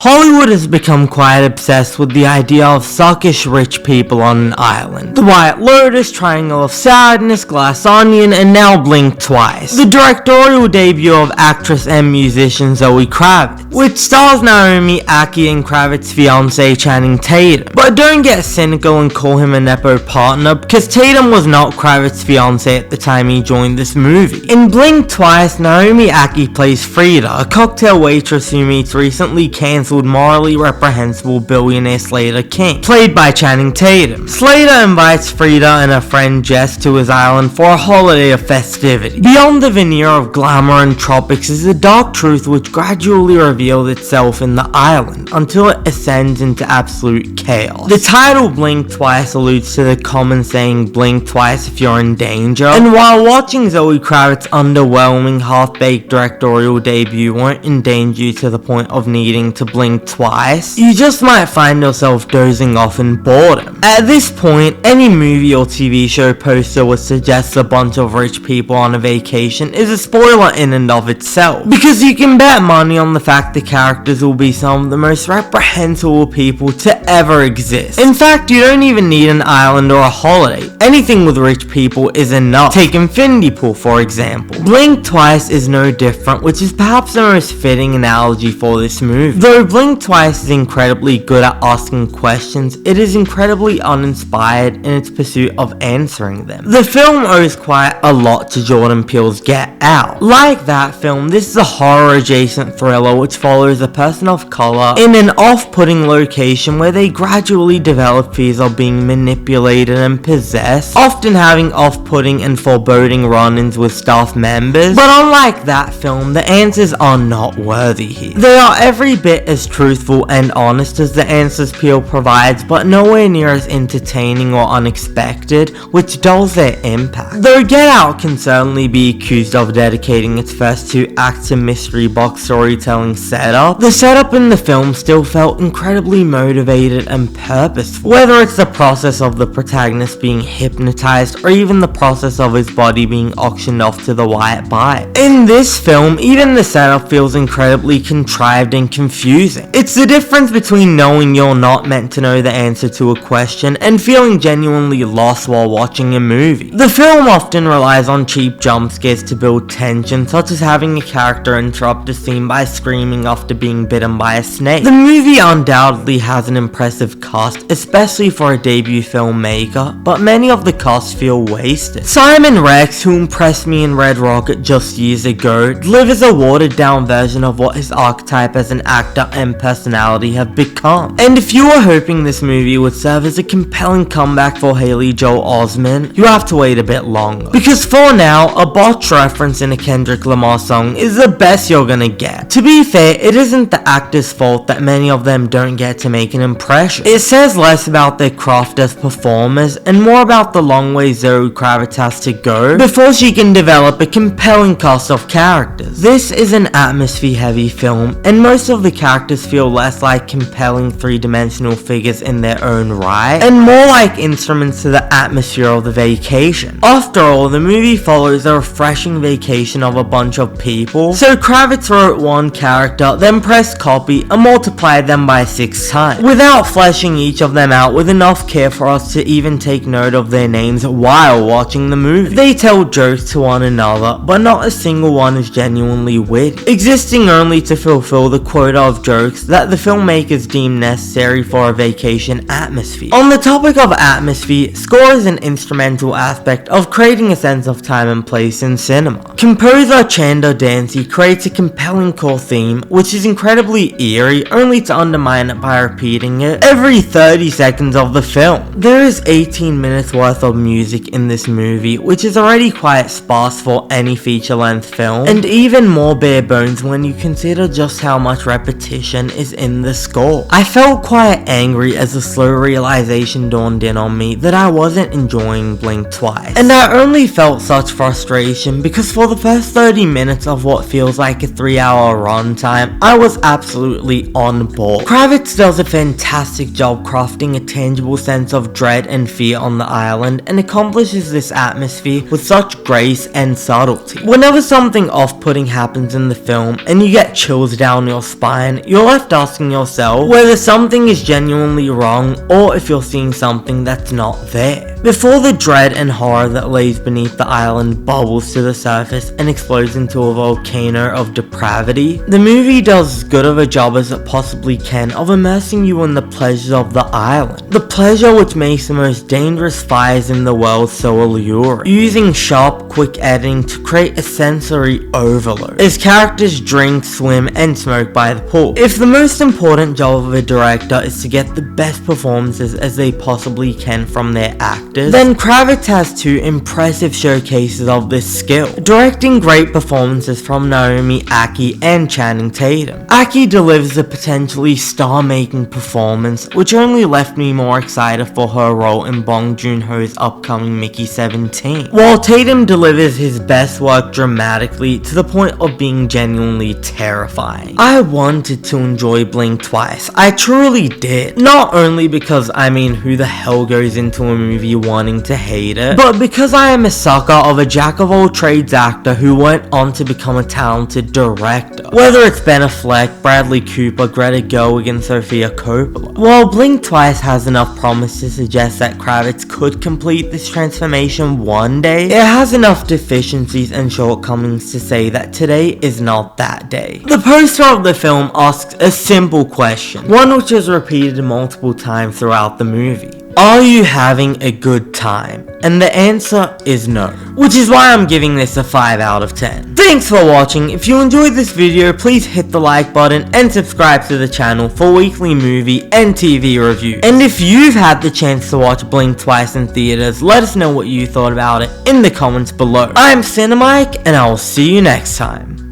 Hollywood has become quite obsessed with the idea of suckish rich people on an island. The White Lotus, Triangle of Sadness, Glass Onion, and now Blink Twice. The directorial debut of actress and musician Zoë Kravitz, which stars Naomi Ackie and Kravitz's fiance Channing Tatum. But don't get cynical and call him a nepo partner, because Tatum was not Kravitz's fiance at the time he joined this movie. In Blink Twice, Naomi Ackie plays Frida, a cocktail waitress who meets recently cancelled morally reprehensible billionaire Slater King, played by Channing Tatum. Slater invites Frida and her friend Jess to his island for a holiday of festivity. Beyond the veneer of glamour and tropics is a dark truth which gradually reveals itself in the island, until it ascends into absolute chaos. The title Blink Twice alludes to the common saying blink twice if you're in danger, and while watching Zoë Kravitz's underwhelming half-baked directorial debut won't endanger you to the point of needing to blink twice, you just might find yourself dozing off in boredom. At this point, any movie or TV show poster which suggests a bunch of rich people on a vacation is a spoiler in and of itself, because you can bet money on the fact the characters will be some of the most reprehensible people to ever exist. In fact, you don't even need an island or a holiday. Anything with rich people is enough. Take Infinity Pool for example. Blink Twice is no different, which is perhaps the most fitting analogy for this movie. Though Blink Twice is incredibly good at asking questions, it is incredibly uninspired in its pursuit of answering them. The film owes quite a lot to Jordan Peele's Get Out. Like that film, this is a horror-adjacent thriller which follows a person of color in an off-putting location where they gradually develop fears of being manipulated and possessed, often having off-putting and foreboding run-ins with staff members. But unlike that film, the answers are not worthy here. They are every bit as truthful and honest as the answers Peele provides, but nowhere near as entertaining or unexpected, which dulls their impact. Though Get Out can certainly be accused of dedicating its first two acts to mystery box storytelling setup, the setup in the film still felt incredibly motivated and purposeful. Whether it's the process of the protagonist being hypnotized or even the process of his body being auctioned off to the white buyer. In this film, even the setup feels incredibly contrived and confusing. It's the difference between knowing you're not meant to know the answer to a question and feeling genuinely lost while watching a movie. The film often relies on cheap jump scares to build tension, such as having a character interrupt a scene by screaming after being bitten by a snake. The movie undoubtedly has an impressive cast, especially for a debut filmmaker, but many of the cast feel wasted. Simon Rex, who impressed me in Red Rocket just years ago, delivers a watered down version of what his archetype as an actor and personality have become. And if you were hoping this movie would serve as a compelling comeback for Haley Joel Osment, you have to wait a bit longer. Because for now, a botched reference in a Kendrick Lamar song is the best you're gonna get. To be fair, it isn't the actors' fault that many of them don't get to make an impression. It says less about their craft as performers and more about the long way Zoë Kravitz has to go before she can develop a compelling cast of characters. This is an atmosphere-heavy film, and most of the characters feel less like compelling three-dimensional figures in their own right, and more like instruments to the atmosphere of the vacation. After all, the movie follows a refreshing vacation of a bunch of people, so Kravitz wrote one character, then pressed copy and multiplied them by 6 times, without fleshing each of them out with enough care for us to even take note of their names while watching the movie. They tell jokes to one another, but not a single one is genuinely witty, existing only to fulfill the quota of jokes that the filmmakers deem necessary for a vacation atmosphere. On the topic of atmosphere, score is an instrumental aspect of creating a sense of time and place in cinema. Composer Chandler Dancy creates a compelling core theme, which is incredibly eerie, only to undermine it by repeating it every 30 seconds of the film. There is 18 minutes worth of music in this movie, which is already quite sparse for any feature-length film, and even more bare bones when you consider just how much repetition is in the score. I felt quite angry as the slow realization dawned in on me that I wasn't enjoying Blink Twice, and I only felt such frustration because for the first 30 minutes of what feels like a 3-hour runtime, I was absolutely on board. Kravitz does a fantastic job crafting a tangible sense of dread and fear on the island, and accomplishes this atmosphere with such grace and subtlety. Whenever something off-putting happens in the film and you get chills down your spine, you're left asking yourself whether something is genuinely wrong or if you're seeing something that's not there. Before the dread and horror that lays beneath the island bubbles to the surface and explodes into a volcano of depravity, the movie does as good of a job as it possibly can of immersing you in the pleasures of the island. The pleasure which makes the most dangerous fires in the world so alluring, using sharp, quick editing to create a sensory overload, as characters drink, swim, and smoke by the pool. If the most important job of a director is to get the best performances as they possibly can from their actors, then Kravitz has two impressive showcases of this skill, directing great performances from Naomi Ackie and Channing Tatum. Ackie delivers a potentially star-making performance, which only left me more excited for her role in Bong Joon-ho's upcoming Mickey 17, while Tatum delivers his best work dramatically to the point of being genuinely terrifying. I wanted to enjoy Blink Twice, I truly did. Not only because, who the hell goes into a movie wanting to hate it, but because I am a sucker of a jack-of-all-trades actor who went on to become a talented director. Whether it's Ben Affleck, Bradley Cooper, Greta Gerwig, and Sofia Coppola. While Blink Twice has enough promise to suggest that Kravitz could complete this transformation one day, it has enough deficiencies and shortcomings to say that today is not that day. The poster of the film asks a simple question, one which is repeated multiple times throughout the movie. Are you having a good time? And the answer is no, which is why I'm giving this a 5 out of 10. Thanks for watching. If you enjoyed this video, please hit the like button and subscribe to the channel for weekly movie and TV reviews. And if you've had the chance to watch Blink Twice in theaters, let us know what you thought about it in the comments below. I'm Cinemike, and I will see you next time.